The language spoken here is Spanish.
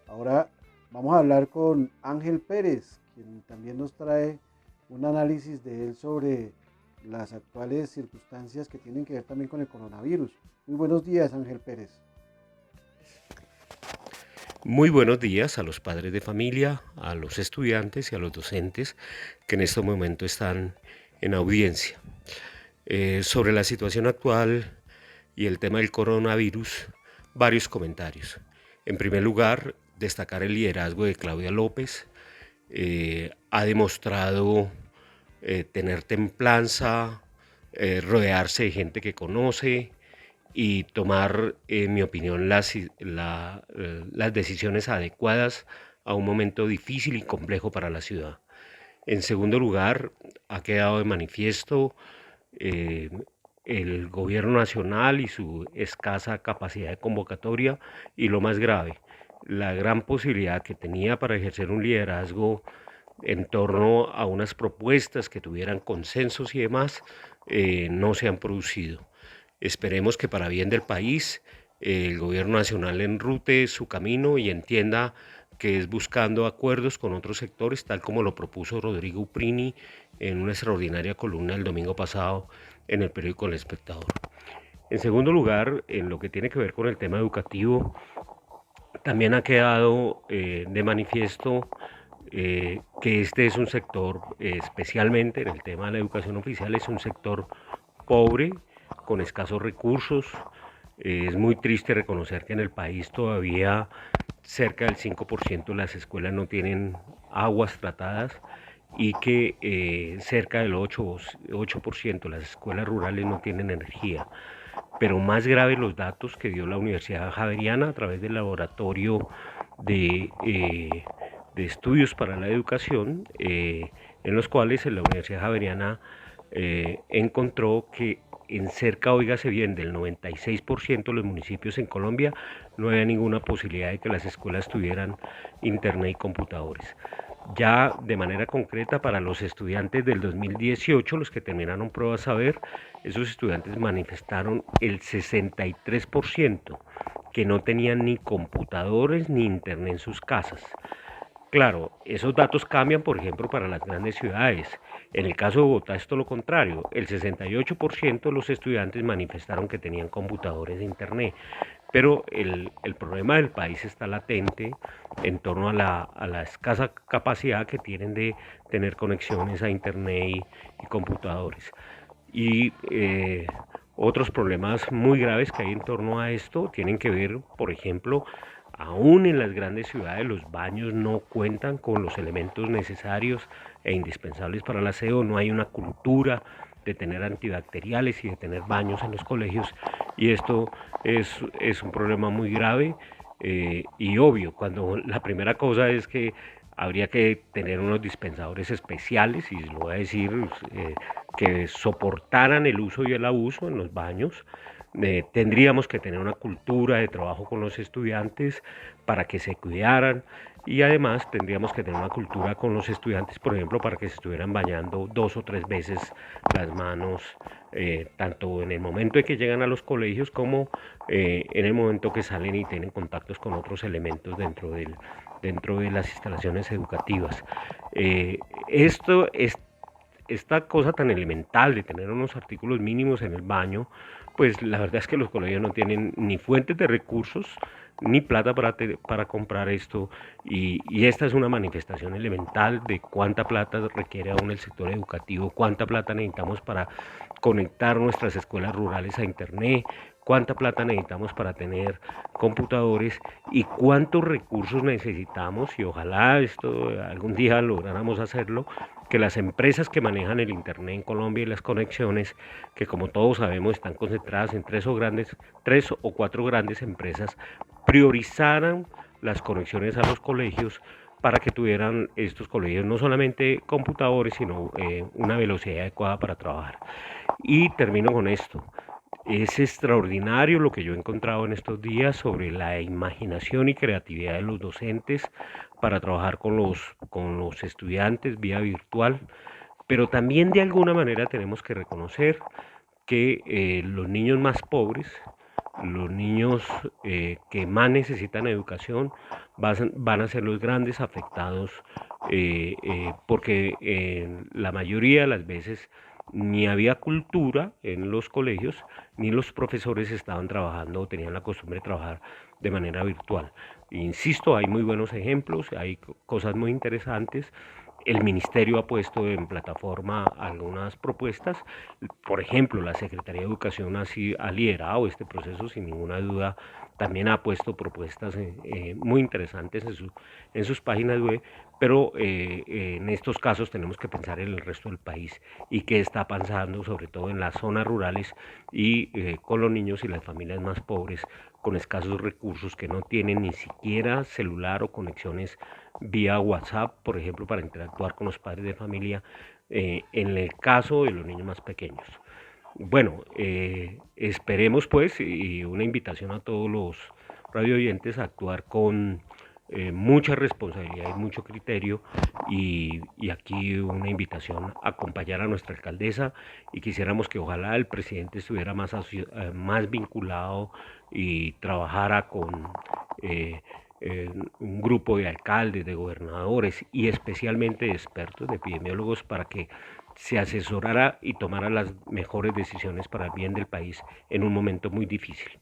Ahora vamos a hablar con Ángel Pérez, quien también nos trae un análisis de él sobre las actuales circunstancias que tienen que ver también con el coronavirus. Muy buenos días, Ángel Pérez. Muy buenos días a los padres de familia, a los estudiantes y a los docentes que en este momento están en audiencia. Sobre la situación actual y el tema del coronavirus, varios comentarios. En primer lugar, destacar el liderazgo de Claudia López. Ha demostrado tener templanza, rodearse de gente que conoce, y tomar, en mi opinión, las decisiones adecuadas a un momento difícil y complejo para la ciudad. En segundo lugar, ha quedado de manifiesto eh, el gobierno nacional y su escasa capacidad de convocatoria y lo más grave, la gran posibilidad que tenía para ejercer un liderazgo en torno a unas propuestas que tuvieran consensos y demás, no se han producido. Esperemos que para bien del país el gobierno nacional enrute su camino y entienda que es buscando acuerdos con otros sectores, tal como lo propuso Rodrigo Uprini en una extraordinaria columna el domingo pasado en el periódico El Espectador. En segundo lugar, en lo que tiene que ver con el tema educativo, también ha quedado de manifiesto que este es un sector, especialmente en el tema de la educación oficial, es un sector pobre, con escasos recursos. Es muy triste reconocer que en el país todavía cerca del 5% de las escuelas no tienen aguas tratadas y que cerca del 8% de las escuelas rurales no tienen energía. Pero más grave los datos que dio la Universidad Javeriana a través del laboratorio de, eh, de estudios para la educación, en los cuales la Universidad Javeriana encontró que en cerca, oígase bien, del 96% de los municipios en Colombia no había ninguna posibilidad de que las escuelas tuvieran internet y computadores. Ya de manera concreta para los estudiantes del 2018, los que terminaron pruebas saber, esos estudiantes manifestaron el 63% que no tenían ni computadores ni internet en sus casas. Claro, esos datos cambian, por ejemplo, para las grandes ciudades. En el caso de Bogotá es todo lo contrario. El 68% de los estudiantes manifestaron que tenían computadores de internet. Pero el problema del país está latente en torno a la escasa capacidad que tienen de tener conexiones a internet y computadores. Y otros problemas muy graves que hay en torno a esto tienen que ver, por ejemplo, aún en las grandes ciudades los baños no cuentan con los elementos necesarios e indispensables para el aseo, no hay una cultura de tener antibacteriales y de tener baños en los colegios, y esto es un problema muy grave y obvio, cuando la primera cosa es que habría que tener unos dispensadores especiales, y lo voy a decir, que soportaran el uso y el abuso en los baños. Tendríamos que tener una cultura de trabajo con los estudiantes para que se cuidaran, y además tendríamos que tener una cultura con los estudiantes, por ejemplo, para que se estuvieran bañando 2 o 3 veces las manos, tanto en el momento en que llegan a los colegios como en el momento que salen y tienen contactos con otros elementos dentro de las instalaciones educativas. Esto es esta cosa tan elemental de tener unos artículos mínimos en el baño, pues la verdad es que los colegios no tienen ni fuentes de recursos ni plata para comprar esto, y esta es una manifestación elemental de cuánta plata requiere aún el sector educativo, cuánta plata necesitamos para conectar nuestras escuelas rurales a internet, cuánta plata necesitamos para tener computadores y cuántos recursos necesitamos, y ojalá esto algún día lográramos hacerlo, que las empresas que manejan el internet en Colombia y las conexiones, que como todos sabemos están concentradas en tres o cuatro grandes empresas, priorizaran las conexiones a los colegios para que tuvieran estos colegios no solamente computadores, sino una velocidad adecuada para trabajar. Y termino con esto. Es extraordinario lo que yo he encontrado en estos días sobre la imaginación y creatividad de los docentes para trabajar con los estudiantes vía virtual, pero también de alguna manera tenemos que reconocer que los niños más pobres, Los niños que más necesitan educación van a ser los grandes afectados porque la mayoría de las veces ni había cultura en los colegios, ni los profesores estaban trabajando o tenían la costumbre de trabajar de manera virtual. Insisto, hay muy buenos ejemplos, hay cosas muy interesantes. El ministerio ha puesto en plataforma algunas propuestas. Por ejemplo, la Secretaría de Educación ha liderado este proceso sin ninguna duda. También ha puesto propuestas muy interesantes en sus páginas web, pero en estos casos tenemos que pensar en el resto del país y qué está pasando, sobre todo en las zonas rurales y con los niños y las familias más pobres, con escasos recursos que no tienen ni siquiera celular o conexiones vía WhatsApp, por ejemplo, para interactuar con los padres de familia, en el caso de los niños más pequeños. Bueno, esperemos pues, y una invitación a todos los radio oyentes a actuar con mucha responsabilidad y mucho criterio y aquí una invitación a acompañar a nuestra alcaldesa y quisiéramos que ojalá el presidente estuviera más vinculado y trabajara con eh, un grupo de alcaldes, de gobernadores y especialmente de expertos, de epidemiólogos para que se asesorara y tomara las mejores decisiones para el bien del país en un momento muy difícil.